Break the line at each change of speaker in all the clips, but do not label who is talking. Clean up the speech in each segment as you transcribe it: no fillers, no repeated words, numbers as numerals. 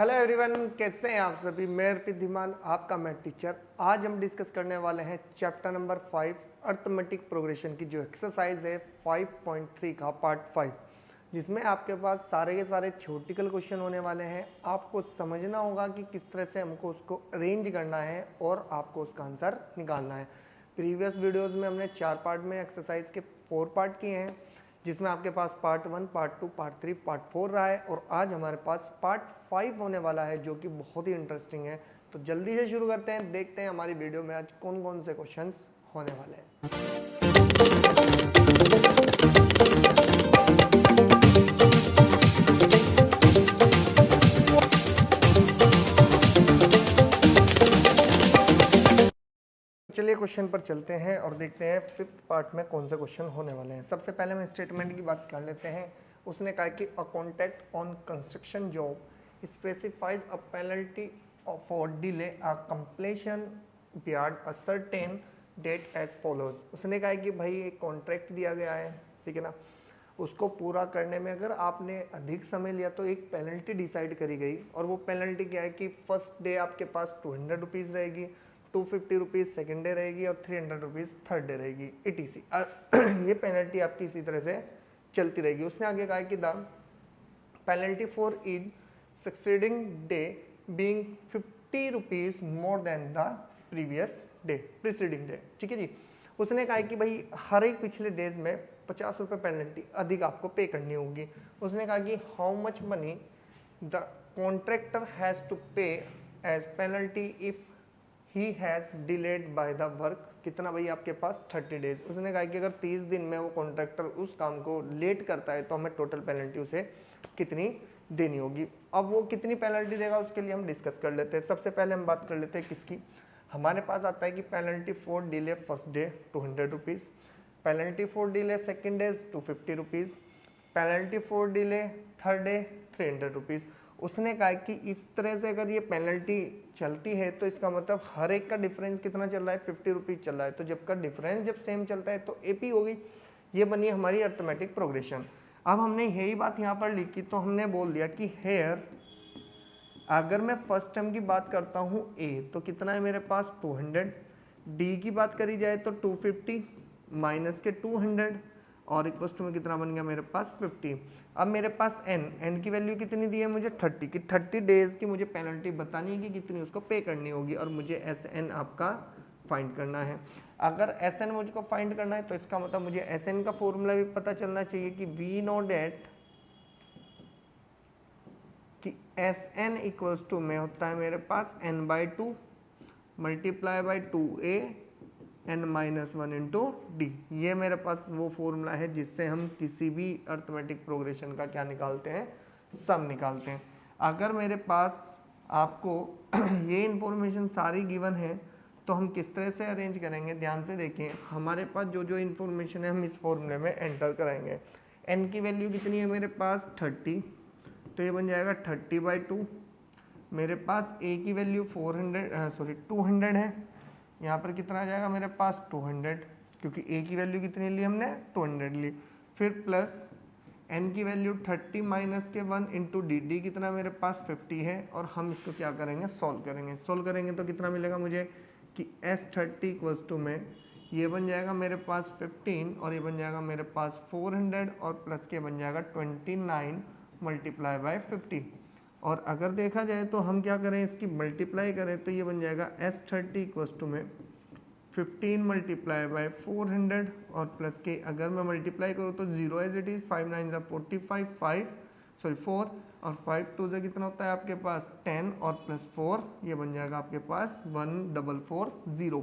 Hello everyone, कैसे हैं आप सभी। मैं अर्पित धीमान, आपका मैथ टीचर। आज हम डिस्कस करने वाले हैं चैप्टर नंबर 5 अर्थमेटिक प्रोग्रेशन की जो एक्सरसाइज है 5.3 का पार्ट 5, जिसमें आपके पास सारे के सारे थ्योरेटिकल क्वेश्चन होने वाले हैं। आपको समझना होगा कि किस तरह से हमको उसको अरेंज करना है और आपको उसका आंसर निकालना है। प्रीवियस वीडियोज़ में हमने 4 पार्ट में एक्सरसाइज के 4 पार्ट किए हैं, जिसमें आपके पास पार्ट 1, पार्ट 2, पार्ट 3, पार्ट 4 रहा है और आज हमारे पास पार्ट 5 होने वाला है जो कि बहुत ही इंटरेस्टिंग है। तो जल्दी से शुरू करते हैं, देखते हैं हमारी वीडियो में आज कौन कौन से क्वेश्चंस होने वाले हैं। चलिए क्वेश्चन पर चलते हैं और देखते हैं 5th पार्ट में कौन से क्वेश्चन होने वाले हैं। सबसे पहले हम स्टेटमेंट की बात कर लेते हैं। उसने कहा कि a contract on construction job specifies a penalty for delay a completion beyond a certain date as follows. उसने कहा कि भाई एक कॉन्ट्रैक्ट दिया गया है, ठीक है ना, उसको पूरा करने में अगर आपने अधिक समय लिया तो एक पेनल्टी डिसाइड करी गई। और वो पेनल्टी क्या है कि फर्स्ट डे आपके पास 200 रुपीज़ रहेगी, 250 रुपीज़ सेकेंड डे रहेगी और 300 रुपीज़ थर्ड डे रहेगी, ETC। ये पेनल्टी आपकी इसी तरह से चलती रहेगी। उसने आगे कहा कि the penalty for each succeeding day being 50 rupees more than the previous day, preceding day, ठीक है जी। उसने कहा कि भाई हर एक पिछले डेज में 50 रुपये पेनल्टी अधिक आपको पे करनी होगी। उसने कहा कि how much money the contractor has to pay as penalty if he has delayed by the work. कितना भाई आपके पास 30 डेज। उसने कहा कि अगर 30 दिन में वो कॉन्ट्रैक्टर उस काम को लेट करता है तो हमें टोटल पेनल्टी उसे कितनी देनी होगी। अब वो कितनी पेनल्टी देगा उसके लिए हम डिस्कस कर लेते हैं। सबसे पहले हम बात कर लेते हैं किसकी। हमारे पास आता है कि penalty for delay first day 200 rupees, penalty for delay second day 250 rupees, penalty for delay third day 300 rupees. उसने कहा कि इस तरह से अगर ये पेनल्टी चलती है तो इसका मतलब हर एक का डिफरेंस कितना चल रहा है, 50 रुपीज़ चल रहा है। तो जब का डिफरेंस जब सेम चलता है तो AP होगी। ये बनी हमारी अर्थमेटिक प्रोग्रेशन। अब हमने यही बात यहाँ पर लिखी तो हमने बोल दिया कि हेयर अगर मैं फर्स्ट टर्म की बात करता हूँ A तो कितना है मेरे पास 200, D की बात करी जाए तो 250 माइनस के 200 और इक्वल्स टू में कितना बन गया मेरे पास 50। अब मेरे पास n की वैल्यू कितनी दी है मुझे 30 की। 30 डेज की मुझे पेनल्टी बतानी है कि कितनी उसको पे करनी होगी और मुझे SN आपका फाइंड करना है। अगर SN मुझको फाइंड करना है तो इसका मतलब मुझे SN का फॉर्मूला भी पता चलना चाहिए कि V नो डेट कि SN इक्वल्स टू में होता है मेरे पास n/2 multiply by 2A n-1 into D. ये मेरे पास वो फॉर्मूला है जिससे हम किसी भी अर्थमेटिक प्रोग्रेशन का क्या निकालते हैं, सम निकालते हैं। अगर मेरे पास आपको ये इंफॉर्मेशन सारी गिवन है तो हम किस तरह से अरेंज करेंगे, ध्यान से देखिए। हमारे पास जो जो इन्फॉर्मेशन है हम इस फॉर्मूले में एंटर कराएंगे। n की वैल्यू कितनी है मेरे पास 30, तो ये बन जाएगा 30/2। मेरे पास A की वैल्यू 200 है, यहाँ पर कितना आ जाएगा मेरे पास 200, क्योंकि A की वैल्यू कितनी ली हमने 200 ली। फिर प्लस n की वैल्यू 30 माइनस के 1 इंटू डी कितना मेरे पास 50 है। और हम इसको क्या करेंगे, सॉल्व करेंगे तो कितना मिलेगा मुझे कि S30 इक्वल्स टू में ये बन जाएगा मेरे पास 15 और ये बन जाएगा मेरे पास 400 और प्लस के बन जाएगा 29 मल्टीप्लाई बाय 50। और अगर देखा जाए तो हम क्या करें, इसकी मल्टीप्लाई करें तो ये बन जाएगा S30 इक्वल्स टू में 15 मल्टीप्लाई बाय 400 और प्लस के अगर मैं मल्टीप्लाई करूँ तो 0 एज इट इज़, 5 9 45 4 और 5 2 से कितना होता है आपके पास 10 और प्लस 4 ये बन जाएगा आपके पास 1440।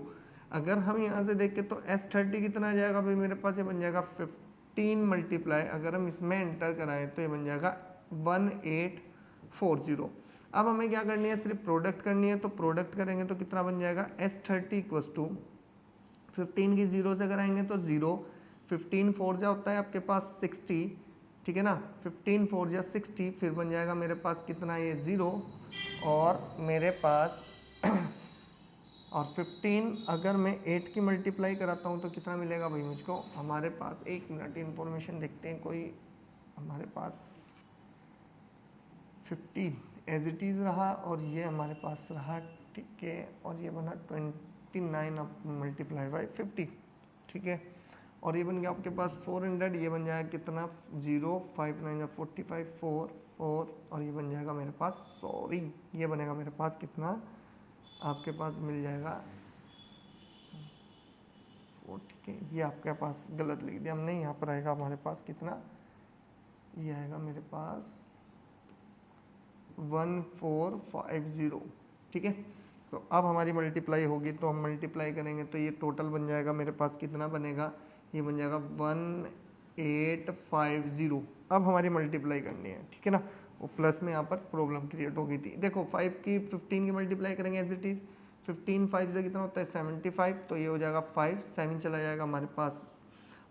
अगर हम यहाँ से देखें तो S30 कितना आ जाएगा भाई मेरे पास, ये बन जाएगा 15 मल्टीप्लाई, अगर हम इसमें एंटर कराएं तो ये बन जाएगा 1840। अब हमें क्या करनी है, सिर्फ प्रोडक्ट करनी है। तो प्रोडक्ट करेंगे तो कितना बन जाएगा S30 इक्वल्स टू 15 की 0 से कराएंगे तो 0, 15 4 जा होता है आपके पास 60, ठीक है ना, 15 4 जा 60, फिर बन जाएगा मेरे पास कितना ये 0 और मेरे पास और 15 अगर मैं 8 की मल्टीप्लाई कराता हूँ तो कितना मिलेगा भाई मुझको। हमारे पास एक मिनट इन्फॉर्मेशन देखते हैं कोई हमारे पास 15 एज इट इज़ रहा और ये हमारे पास रहा, ठीक है, और ये बना 29 अब मल्टीप्लाई बाई 50, ठीक है, और ये बन गया आपके पास 400, ये बन जाएगा कितना 0, 5 9 45, 4 4, और ये बन जाएगा मेरे पास, सॉरी ये बनेगा मेरे पास कितना, आपके पास मिल जाएगा 4, ठीक है, ये आपके पास गलत लिख दिया हमने, यहाँ पर आएगा हमारे पास कितना, ये आएगा मेरे पास 1450, ठीक है। तो अब हमारी मल्टीप्लाई होगी तो हम मल्टीप्लाई करेंगे तो ये टोटल बन जाएगा मेरे पास कितना बनेगा, ये बन जाएगा 1850। अब हमारी मल्टीप्लाई करनी है, ठीक है ना, वो प्लस में यहाँ पर प्रॉब्लम क्रिएट हो गई थी। देखो 5 की 15 की मल्टीप्लाई करेंगे एज इट इज़, 15 5 से कितना होता है 75, तो ये हो जाएगा 5 7 चला जाएगा हमारे पास,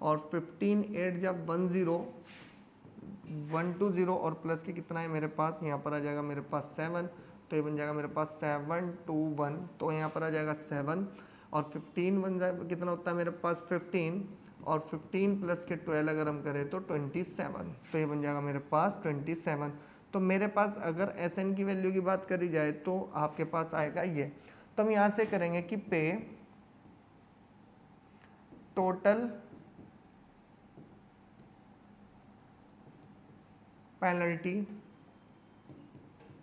और 15 8 जब 120 और प्लस के कितना है मेरे पास, यहाँ पर आ जाएगा मेरे पास 7, तो ये बन जाएगा मेरे पास 721, तो यहाँ पर आ जाएगा 7, और 15 बन जाए कितना होता है मेरे पास 15, और 15 प्लस के 12 अगर हम करें तो 27, तो ये बन जाएगा मेरे पास 27। तो मेरे पास अगर SN की वैल्यू की बात करी जाए तो आपके पास आएगा ये, तो हम यहाँ से करेंगे कि पे टोटल पेनल्टी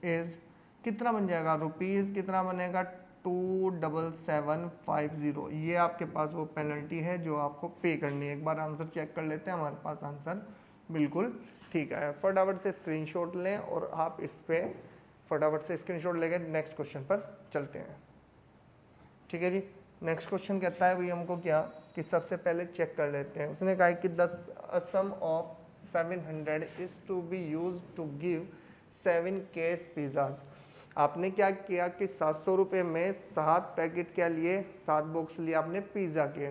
इज कितना बन जाएगा, रुपीज़ कितना बनेगा 27750, ये आपके पास वो पेनल्टी है जो आपको पे करनी है। एक बार आंसर चेक कर लेते हैं, हमारे पास आंसर बिल्कुल ठीक है। फटाफट से स्क्रीनशॉट लें और आप इस पे फटाफट से स्क्रीनशॉट लेके नेक्स्ट क्वेश्चन पर चलते हैं, ठीक है जी। नेक्स्ट क्वेश्चन कहता है भाई हमको क्या, कि सबसे पहले चेक कर लेते हैं। उसने कहा कि the sum of 700 is to be use to give 7 case pizzas. आपने क्या किया कि 700 रुपये में 7 पैकेट क्या लिए, 7 बॉक्स लिए आपने पिज़्ज़ा के।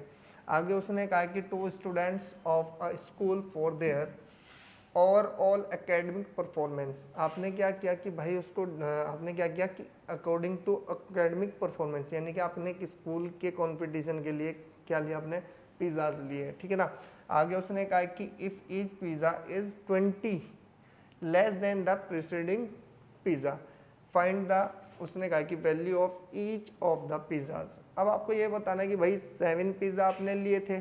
आगे उसने कहा कि 2 students of a school for their overall academic performance. आपने क्या किया कि भाई उसको आपने क्या किया कि अकॉर्डिंग टू एकेडमिक परफॉर्मेंस, यानी कि आपने एक स्कूल के कंपटीशन के लिए क्या लिया, आपने पिज़्ज़ाज लिए, ठीक है ना। आगे उसने कहा कि if each pizza is 20 less than the preceding pizza find the, उसने कहा कि value of each of the pizzas. अब आपको ये बताना है कि भाई 7 पिज़्ज़ा आपने लिए थे,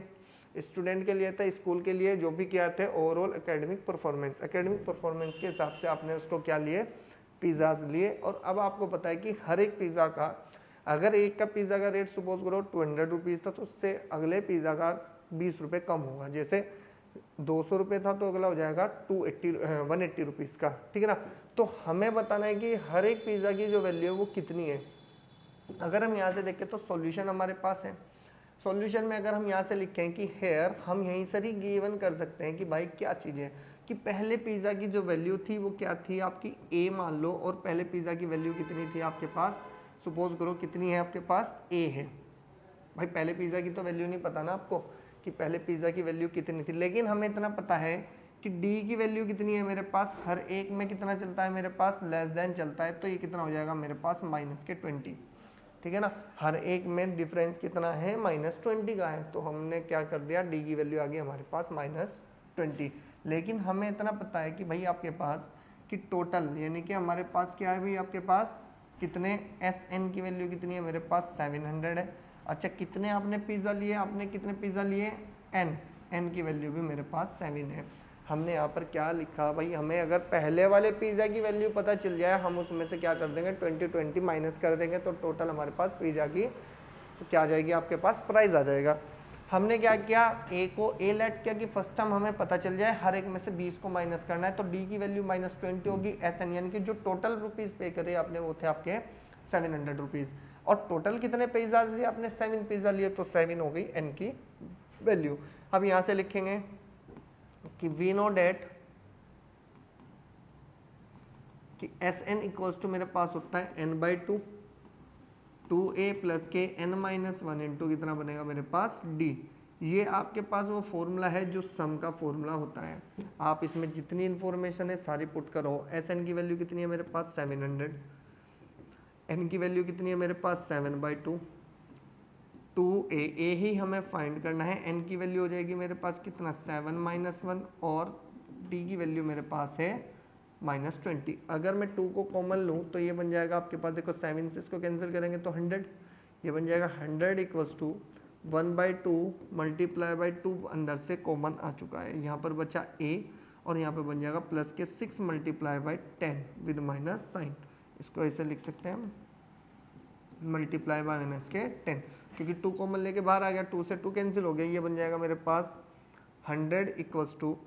स्टूडेंट के लिए था, स्कूल के लिए, जो भी क्या थे overall academic performance, academic performance के हिसाब से आपने उसको क्या लिए, पिज़्ज़ाज लिए। और अब आपको पता है कि हर एक पिज़्ज़ा का, अगर एक का पिज़्ज़ा का रेट सपोज करो 200 रुपीज़ था, तो उससे अगले पिज़्ज़ा का 20 रुपये कम होगा। जैसे 200 रुपये था तो अगला हो जाएगा 180 रुपीज़ का, ठीक है ना। तो हमें बताना है कि हर एक पिज़्ज़ा की जो वैल्यू है वो कितनी है। अगर हम यहाँ से देखें तो सॉल्यूशन हमारे पास है। सॉल्यूशन में अगर हम यहाँ से लिखें कि हेयर, हम यहीं से ही गिवन कर सकते हैं कि भाई क्या चीज़ है, कि पहले पिज़्ज़ा की जो वैल्यू थी वो क्या थी आपकी ए मान लो, और पहले पिज़्ज़ा की वैल्यू कितनी थी आपके पास, सपोज करो कितनी है आपके पास, ए है। भाई पहले पिज़्ज़ा की तो वैल्यू नहीं पता ना आपको कि पहले पिज़्ज़ा की वैल्यू कितनी थी, लेकिन हमें इतना पता है कि डी की वैल्यू कितनी है मेरे पास, हर एक में कितना चलता है मेरे पास, लेस देन चलता है, तो ये कितना हो जाएगा मेरे पास -20, ठीक है ना। हर एक में डिफरेंस कितना है, -20 का है, तो हमने क्या कर दिया, डी की वैल्यू आ गई हमारे पास -20। लेकिन हमें इतना पता है कि भाई आपके पास कि टोटल, यानी कि हमारे पास क्या है भाई, आपके पास कितने SN की वैल्यू कितनी है मेरे पास 700 है। अच्छा कितने आपने पिज़्ज़ा लिए, आपने कितने पिज़्ज़ा लिए, n की वैल्यू भी मेरे पास 7 है। हमने यहाँ पर क्या लिखा भाई, हमें अगर पहले वाले पिज़्ज़ा की वैल्यू पता चल जाए, हम उसमें से क्या कर देंगे 20 माइनस कर देंगे, तो टोटल हमारे पास पिज़्ज़ा की क्या आ जाएगी, आपके पास प्राइस आ जाएगा। हमने क्या किया, ए को ए लेट किया कि फर्स्ट टाइम हमें पता चल जाए, हर एक में से 20 को माइनस करना है, तो डी की वैल्यू -20 होगी। SN यानी कि जो टोटल रुपीज़ पे करे आपने वो थे आपके 700 रुपीज़, और टोटल कितने पिज़्ज़ा लिए आपने, 7 पिज़्ज़ा लिए, तो 7 हो गई n की वैल्यू। अब यहाँ से लिखेंगे कि वी नो डेट कि SN इक्वल्स टू मेरे पास होता है n/2, 2a प्लस के n-1 इंटू कितना बनेगा मेरे पास d। ये आपके पास वो फॉर्मूला है जो सम का फॉर्मूला होता है। आप इसमें जितनी इन्फॉर्मेशन है सारी पुट करो। SN की वैल्यू कितनी है मेरे पास 700, n की वैल्यू कितनी है मेरे पास 7/2, 2a ही हमें फाइंड करना है, n की वैल्यू हो जाएगी मेरे पास कितना 7 - 1, और d की वैल्यू मेरे पास है -20। अगर मैं 2 को कॉमन लूँ तो ये बन जाएगा आपके पास, देखो 7 से इसको कैंसिल करेंगे तो 100, ये बन जाएगा 100 इक्वल्स टू 1/2 मल्टीप्लाई बाई 2 अंदर से कॉमन आ चुका है, यहाँ पर बचा a और यहाँ पे बन जाएगा प्लस के 6 multiply by 10 with minus sign. इसको ऐसे लिख सकते हैं हम, मल्टीप्लाई बाय माइनस के 10, क्योंकि 2 कॉमन लेके बाहर आ गया, 2 से 2 कैंसिल हो गया, ये बन जाएगा मेरे पास 100 इक्वल्स टू,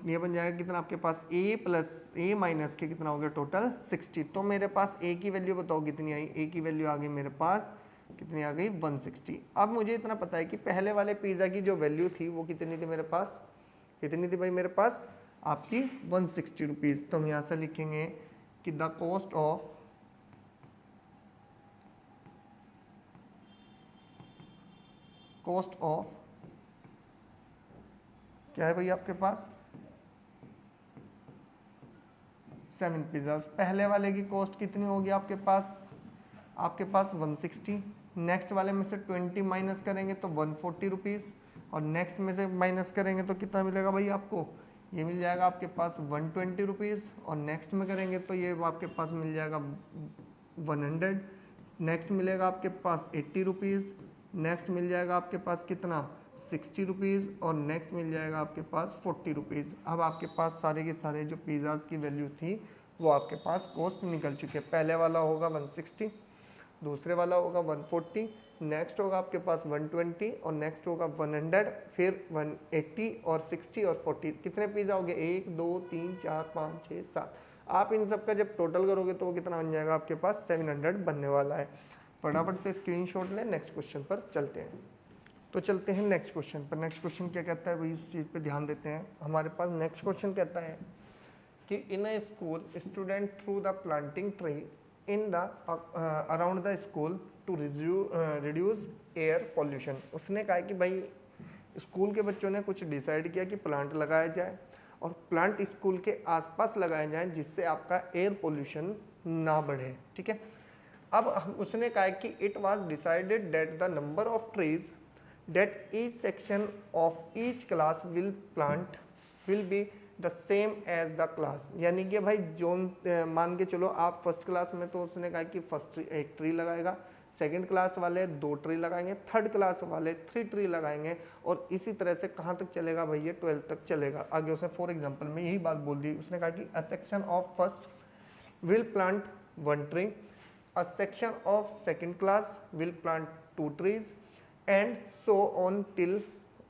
ये बन जाएगा कितना आपके पास a प्लस a माइनस के कितना हो गया टोटल 60। तो मेरे पास a की वैल्यू बताओ कितनी आई, a की वैल्यू आ गई मेरे पास कितनी आ गई 160। अब मुझे इतना पता है कि पहले वाले पिज़्ज़ा की जो वैल्यू थी वो कितनी थी मेरे पास, कितनी थी भाई मेरे पास आपकी 160 रुपीज़। तो हम यहाँ से लिखेंगे कि द कॉस्ट ऑफ क्या है भाई आपके पास 7 पिज़्ज़ाज। पहले वाले की कॉस्ट कितनी होगी आपके पास 160। नेक्स्ट वाले में से 20 माइनस करेंगे तो 140 रुपीज़, और नेक्स्ट में से माइनस करेंगे तो कितना मिलेगा भाई आपको, ये मिल जाएगा आपके पास 120 रुपीज़, और नेक्स्ट में करेंगे तो ये आपके पास मिल जाएगा 100, नेक्स्ट मिलेगा आपके पास 80 रुपीज़, नेक्स्ट मिल जाएगा आपके पास कितना 60 रुपीज़, और नेक्स्ट मिल जाएगा आपके पास 40 रुपीज़। अब आपके पास सारे के सारे जो पिज़्ज़ाज़ की वैल्यू थी वो आपके पास कॉस्ट निकल चुकी है। पहले वाला होगा 160, दूसरे वाला होगा 140, नेक्स्ट होगा आपके पास 120, और नेक्स्ट होगा 100, फिर 180 और 60 और 40। कितने पिज़्ज़ा हो गए 1 2 3 4 5 6 7। आप इन सब का जब टोटल करोगे तो वो कितना बन जाएगा आपके पास 700 बनने वाला है। फटाफट से स्क्रीनशॉट लें, नेक्स्ट क्वेश्चन पर चलते हैं। तो चलते हैं नेक्स्ट क्वेश्चन पर। नेक्स्ट क्वेश्चन क्या कहता है भाई, इस चीज़ पे ध्यान देते हैं। हमारे पास नेक्स्ट क्वेश्चन कहता है कि in a school student through the planting tree in the around the school to reduce air pollution. उसने कहा कि भाई स्कूल के बच्चों ने कुछ डिसाइड किया कि प्लांट लगाया जाए, और प्लांट स्कूल के आसपास लगाए जाएं जिससे आपका एयर पॉल्यूशन ना बढ़े। ठीक है, अब उसने कहा कि it was decided that the number of trees that each section of each class will plant will be the same as the class. यानी कि भाई जोन मान के चलो आप फर्स्ट क्लास में, तो उसने कहा कि फर्स्ट एक ट्री लगाएगा, सेकंड क्लास वाले 2 ट्री लगाएंगे, थर्ड क्लास वाले 3 ट्री लगाएंगे, और इसी तरह से कहाँ तक चलेगा भाई ये 12 तक चलेगा। आगे उसने फॉर एग्जांपल में यही बात बोल दी। उसने कहा कि a section of first will plant 1 tree, a section of second class will plant 2 trees, and so on till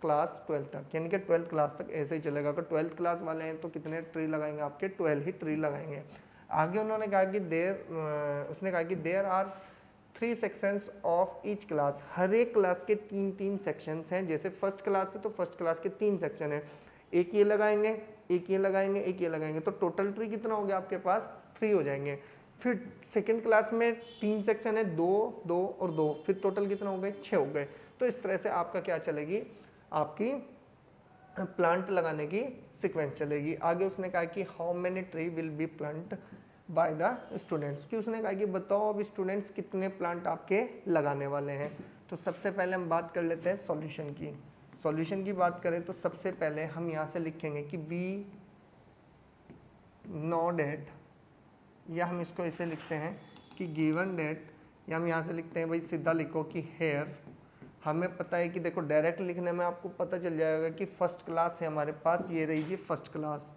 class 12 तक। यानी कि 12th क्लास तक ऐसे ही चलेगा। अगर 12th क्लास वाले हैं तो कितने ट्री लगाएंगे आपके 12 ही ट्री लगाएंगे। आगे उन्होंने कहा कि उसने कहा कि there are 3 sections of each class. हर एक क्लास के 3-3 सेक्शंस हैं। जैसे फर्स्ट क्लास है तो फर्स्ट क्लास के 3 सेक्शन हैं, एक ये लगाएंगे, एक ये लगाएंगे, एक ये लगाएंगे, तो टोटल ट्री कितना हो गया आपके पास 3 हो जाएंगे। फिर सेकेंड क्लास में 3 सेक्शन है, 2 2 और 2, फिर टोटल कितना हो गए 6 हो गए। तो इस तरह से आपका क्या चलेगी, आपकी प्लांट लगाने की सीक्वेंस चलेगी। आगे उसने कहा कि how many tree will be plant by the students, कि उसने कहा कि बताओ अब स्टूडेंट्स कितने प्लांट आपके लगाने वाले हैं। तो सबसे पहले हम बात कर लेते हैं सॉल्यूशन की। सॉल्यूशन की बात करें तो सबसे पहले हम यहाँ से लिखेंगे कि वी नो डेट, या हम इसको ऐसे लिखते हैं कि गिवन डेट, या हम यहाँ से लिखते हैं भाई सीधा लिखो कि हेयर। हमें पता है कि देखो डायरेक्ट लिखने में आपको पता चल जाएगा कि फर्स्ट क्लास है हमारे पास, ये रही जी फर्स्ट क्लास।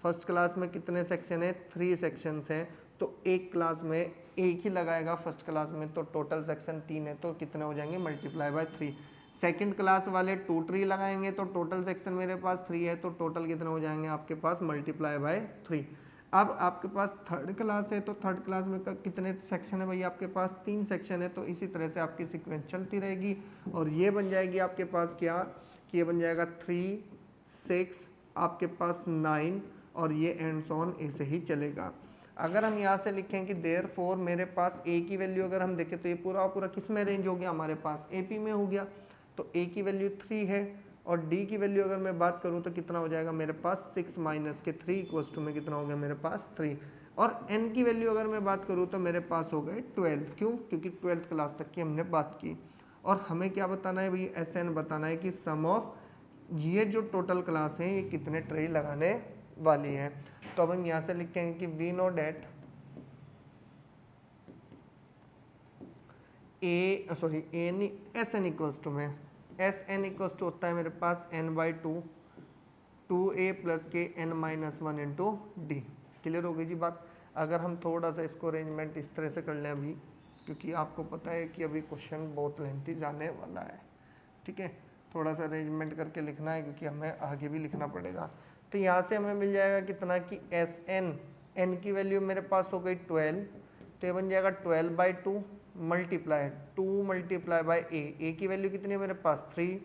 फर्स्ट क्लास में कितने सेक्शन है 3 सेक्शंस हैं, तो एक क्लास में एक ही लगाएगा फर्स्ट क्लास में, तो टोटल सेक्शन 3 है, तो कितने हो जाएंगे मल्टीप्लाई बाय 3। सेकंड क्लास वाले 2 ट्री लगाएंगे तो टोटल सेक्शन मेरे पास 3 है, तो टोटल कितने हो जाएंगे आपके पास मल्टीप्लाई बाय 3। अब आपके पास थर्ड क्लास है तो थर्ड क्लास में कितने सेक्शन है भाई आपके पास 3 सेक्शन है, तो इसी तरह से आपकी सीक्वेंस चलती रहेगी, और ये बन जाएगी आपके पास क्या कि ये बन जाएगा 3 6 आपके पास 9, और ये एंड्स ऑन ऐसे ही चलेगा। अगर हम यहाँ से लिखें कि देयरफॉर मेरे पास ए की वैल्यू अगर हम देखें तो ये पूरा पूरा किस में रेंज हो गया हमारे पास एपी में हो गया, तो ए की वैल्यू 3 है, और डी की वैल्यू अगर मैं बात करूँ तो कितना हो जाएगा मेरे पास 6 माइनस के 3 इक्वल्स टू में कितना हो गया मेरे पास 3, और एन की वैल्यू अगर मैं बात करूँ तो मेरे पास हो गए 12। क्यों? क्योंकि 12th क्लास तक की हमने बात की, और हमें क्या बताना है भाई एस एन बताना है कि सम ऑफ ये जो टोटल क्लास है ये कितने ट्री लगाने वाली है। तो अब हम यहाँ से लिखेंगे कि we know that S N equals to में एस एन इक्वल्स टू होता है मेरे पास n/2 2a प्लस के n-1 इंटू डी। क्लियर हो गई जी बात। अगर हम थोड़ा सा इसको अरेंजमेंट इस तरह से कर लें अभी, क्योंकि आपको पता है कि अभी क्वेश्चन बहुत लेंथी जाने वाला है, ठीक है, थोड़ा सा अरेंजमेंट करके लिखना है क्योंकि हमें आगे भी लिखना पड़ेगा। तो यहाँ से हमें मिल जाएगा कितना कि एस एन की वैल्यू मेरे पास हो गई 12, तो ये बन जाएगा 12/2 मल्टीप्लाई 2 मल्टीप्लाई बाई ए की वैल्यू कितनी है मेरे पास 3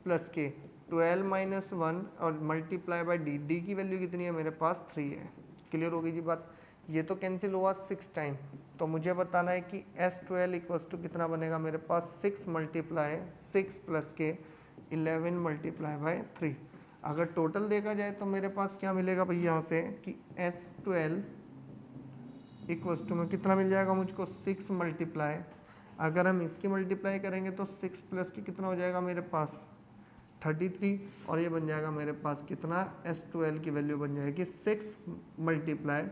प्लस के 12-1 और मल्टीप्लाई बाई डी की वैल्यू कितनी है मेरे पास 3 है। क्लियर हो गई जी बात। ये तो कैंसिल हुआ 6 टाइम, तो मुझे बताना है कि S12 इक्वल्स टू कितना बनेगा मेरे पास 6 मल्टीप्लाई 6 प्लस के 11 मल्टीप्लाई बाई 3। अगर टोटल देखा जाए तो मेरे पास क्या मिलेगा भाई यहाँ से कि S12 इक्वल्स टू में कितना मिल जाएगा मुझको 6 मल्टीप्लाई, अगर हम इसकी मल्टीप्लाई करेंगे तो 6 प्लस की कितना हो जाएगा मेरे पास 33, और ये बन जाएगा मेरे पास कितना S12 की वैल्यू बन जाएगी 6 मल्टीप्लाई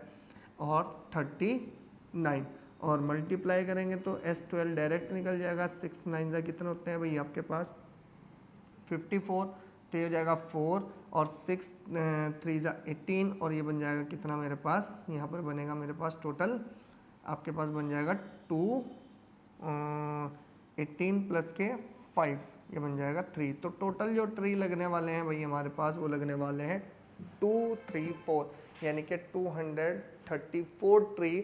और 39, और मल्टीप्लाई करेंगे तो S12 डायरेक्ट निकल जाएगा। 6 9 जा कितने होते हैं भाई आपके पास 54, तो ये हो जाएगा 4 और 6 3 जा 18, और ये बन जाएगा कितना मेरे पास यहाँ पर बनेगा मेरे पास टोटल आपके पास बन जाएगा 18 प्लस के 5, ये बन जाएगा 3। तो टोटल जो ट्री लगने वाले हैं भाई हमारे पास वो लगने वाले हैं 234, यानी कि 234 ट्री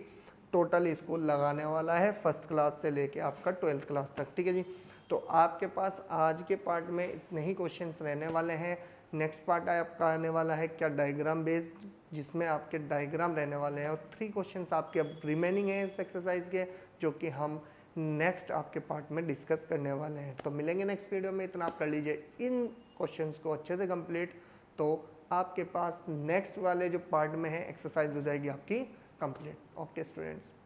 टोटल इसको लगाने वाला है फर्स्ट क्लास से लेके आपका 12th क्लास तक। ठीक है जी। तो आपके पास आज के पार्ट में इतने ही क्वेश्चंस रहने वाले हैं। नेक्स्ट पार्ट आपका आने वाला है क्या डायग्राम बेस्ड, जिसमें आपके डायग्राम रहने वाले हैं, और 3 क्वेश्चंस आपके अब रिमेनिंग हैं इस एक्सरसाइज के, जो कि हम नेक्स्ट आपके पार्ट में डिस्कस करने वाले हैं। तो मिलेंगे नेक्स्ट वीडियो में। इतना आप कर लीजिए इन क्वेश्चंस को अच्छे से कंप्लीट, तो आपके पास नेक्स्ट वाले जो पार्ट में है एक्सरसाइज हो जाएगी आपकी कंप्लीट। Okay students.